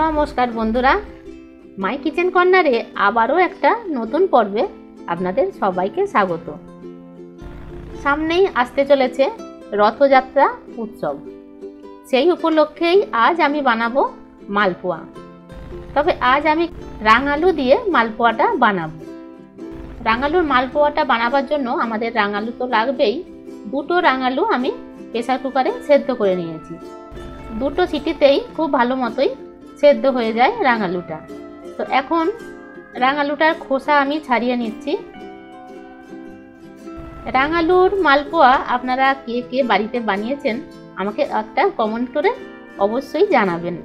নমস্কার বন্ধুরা, মাই কিচেন কর্নারে আবারও একটা নতুন পর্বে আপনাদের সবাইকে স্বাগত। সামনেই আসতে চলেছে রথযাত্রা উৎসব। সেই উপলক্ষেই আজ আমি বানাবো মালপোয়া। তবে আজ আমি রাঙালু দিয়ে মালপোয়াটা বানাবো। রাঙালুর মালপোয়াটা বানাবার জন্য আমাদের রাঙালু তো লাগবেই। দুটো রাঙালু আমি প্রেসার কুকারে সেদ্ধ করে নিয়েছি। দুটো সিটিতেই খুব ভালো মতোই সেদ্ধ হয়ে যায় রাঙালুটা। তো এখন রাঙালুটার খোসা আমি ছাড়িয়ে নিচ্ছি। রাঙালুর মালপোয়া আপনারা কে কে বাড়িতে বানিয়েছেন আমাকে একটা কমেন্ট করে অবশ্যই জানাবেন,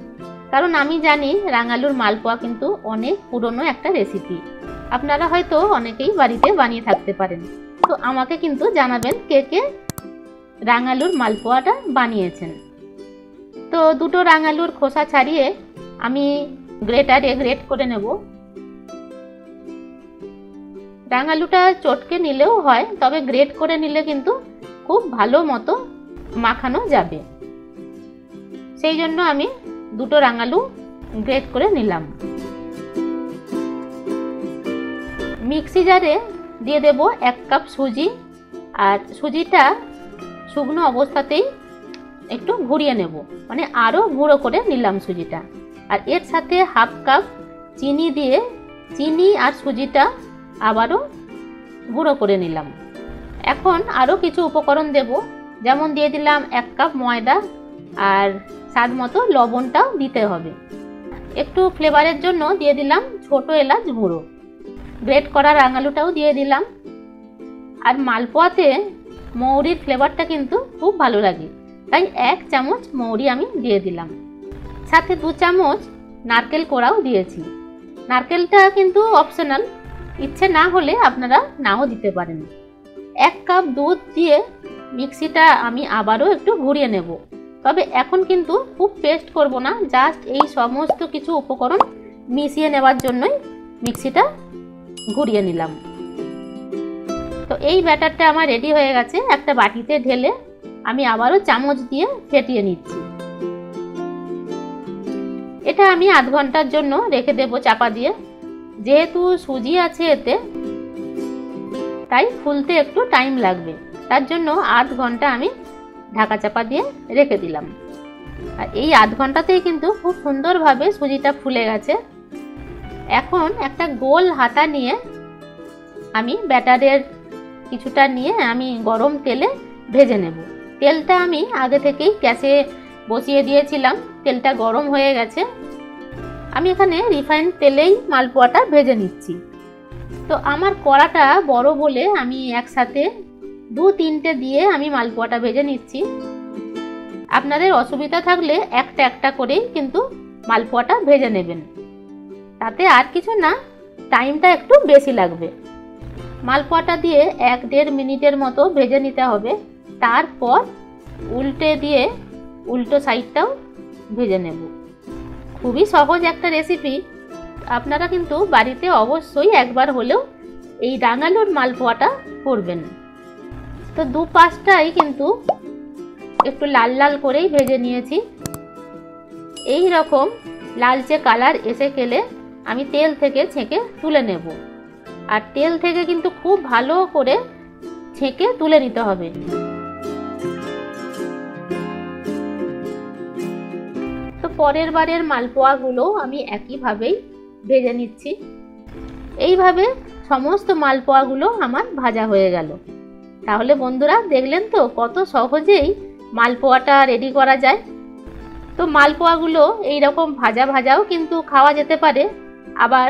কারণ আমি জানি রাঙালুর মালপোয়া কিন্তু অনেক পুরনো একটা রেসিপি। আপনারা হয়তো অনেকেই বাড়িতে বানিয়ে থাকতে পারেন। তো আমাকে কিন্তু জানাবেন কে কে রাঙালুর মালপোয়াটা বানিয়েছেন। তো দুটো রাঙালুর খোসা ছাড়িয়ে আমি গ্রেটারে গ্রেট করে নেব। রাঙালুটা চটকে নিলেও হয়, তবে গ্রেট করে নিলে কিন্তু খুব ভালো মতো মাখানো যাবে। সেই জন্য আমি দুটো রাঙালু গ্রেট করে নিলাম। মিক্সি জারে দিয়ে দেব 1 কাপ সুজি। আর সুজিটা শুকনো অবস্থাতেই একটু ঘুরিয়ে নেব, মানে আরও গুঁড়ো করে নিলাম সুজিটা। আর এর সাথে 1/2 কাপ চিনি দিয়ে চিনি আর সুজিটা আবারও গুঁড়ো করে নিলাম। এখন আরও কিছু উপকরণ দেব, যেমন দিয়ে দিলাম 1 কাপ ময়দা, আর স্বাদ মতো লবণটাও দিতে হবে। একটু ফ্লেভারের জন্য দিয়ে দিলাম ছোট এলাচ গুঁড়ো। গ্রেট করা রাঙালুটাও দিয়ে দিলাম। আর মালপোয়াতে মৌরির ফ্লেভারটা কিন্তু খুব ভালো লাগে, তাই 1 চামচ মৌরি আমি দিয়ে দিলাম। সাথে 2 চামচ নারকেল কোড়াও দিয়েছি। নারকেলটা কিন্তু অপশনাল, ইচ্ছে না হলে আপনারা নাও দিতে পারেন। 1 কাপ দুধ দিয়ে মিক্সিটা আমি আবারও একটু ঘুরিয়ে নেব। তবে এখন কিন্তু খুব পেস্ট করব না, জাস্ট এই সমস্ত কিছু উপকরণ মিশিয়ে নেওয়ার জন্যই মিক্সিটা ঘুরিয়ে নিলাম। তো এই ব্যাটারটা আমার রেডি হয়ে গেছে। একটা বাটিতে ঢেলে আমি আবারও চামচ দিয়ে ফেটিয়ে নিচ্ছি। এটা আমি আধ ঘন্টার জন্য রেখে দেব চাপা দিয়ে। যেহেতু সুজি আছে এতে, তাই ফুলতে একটু টাইম লাগবে, তার জন্য আধ ঘন্টা আমি ঢাকা চাপা দিয়ে রেখে দিলাম। আর এই আধ ঘন্টাতেই কিন্তু খুব সুন্দরভাবে সুজিটা ফুলে গেছে। এখন একটা গোল হাতা নিয়ে আমি ব্যাটারের কিছুটা নিয়ে আমি গরম তেলে ভেজে নেব। তেলটা আমি আগে থেকেই গ্যাসে বসিয়ে দিয়েছিলাম, তেলটা গরম হয়ে গেছে। আমি এখানে রিফাইন্ড তেলেই মালপোয়াটা ভেজে নিচ্ছি। তো আমার কড়াটা বড় বলে আমি একসাথে 2-3টে দিয়ে আমি মালপোয়াটা ভেজে নিচ্ছি। আপনাদের অসুবিধা থাকলে একটা একটা করেই কিন্তু মালপোয়াটা ভেজে নেবেন, তাতে আর কিছু না, টাইমটা একটু বেশি লাগবে। মালপোয়াটা দিয়ে 1-1.5 মিনিটের মতো ভেজে নিতে হবে। তারপর উল্টে দিয়ে উল্টো সাইডটাও ভেজে নেব। খুবই সহজ একটা রেসিপি, আপনারা কিন্তু বাড়িতে অবশ্যই একবার হলেও এই রাঙালুর মালপোয়াটা করবেন। তো দুপাশটাই কিন্তু একটু লাল লাল করেই ভেজে নিয়েছি। এই রকম লালচে কালার এসে গেলে আমি তেল থেকে ছেঁকে তুলে নেব। আর তেল থেকে কিন্তু খুব ভালো করে ছেঁকে তুলে নিতে হবে। তো পরের বারের মালপোয়াগুলো আমি একইভাবেই ভেজে নিচ্ছি। এইভাবে সমস্ত মালপোয়াগুলো আমার ভাজা হয়ে গেল। তাহলে বন্ধুরা দেখলেন তো কত সহজেই মালপোয়াটা রেডি করা যায়। তো মালপোয়াগুলো এইরকম ভাজা ভাজাও কিন্তু খাওয়া যেতে পারে, আবার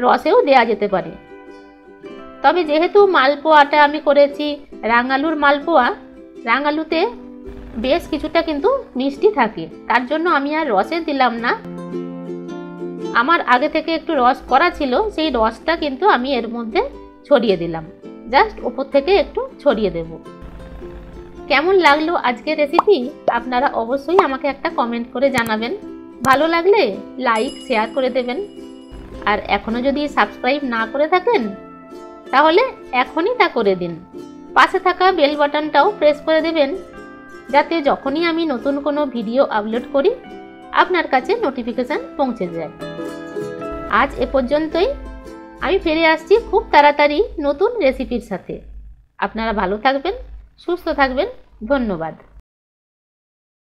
রসেও দেয়া যেতে পারে। তবে যেহেতু মালপোয়াটা আমি করেছি রাঙালুর মালপোয়া, রাঙালুতে বেশ কিছুটা কিন্তু মিষ্টি থাকে, তার জন্য আমি আর রসে দিলাম না। আমার আগে থেকে একটু রস করা ছিল, সেই রসটা কিন্তু আমি এর মধ্যে ছড়িয়ে দিলাম। জাস্ট উপর থেকে একটু ছড়িয়ে দেব। কেমন লাগলো আজকের রেসিপি আপনারা অবশ্যই আমাকে একটা কমেন্ট করে জানাবেন। ভালো লাগলে লাইক শেয়ার করে দেবেন। আর এখনো যদি সাবস্ক্রাইব না করে থাকেন তাহলে এখনই তা করে দিন। পাশে থাকা বেল বাটনটাও প্রেস করে দেবেন, যাতে যখনই আমি নতুন কোনো ভিডিও আপলোড করি আপনার কাছে নোটিফিকেশান পৌঁছে যায়। আজ এ পর্যন্তই। আমি ফিরে আসছি খুব তাড়াতাড়ি নতুন রেসিপির সাথে। আপনারা ভালো থাকবেন, সুস্থ থাকবেন। ধন্যবাদ।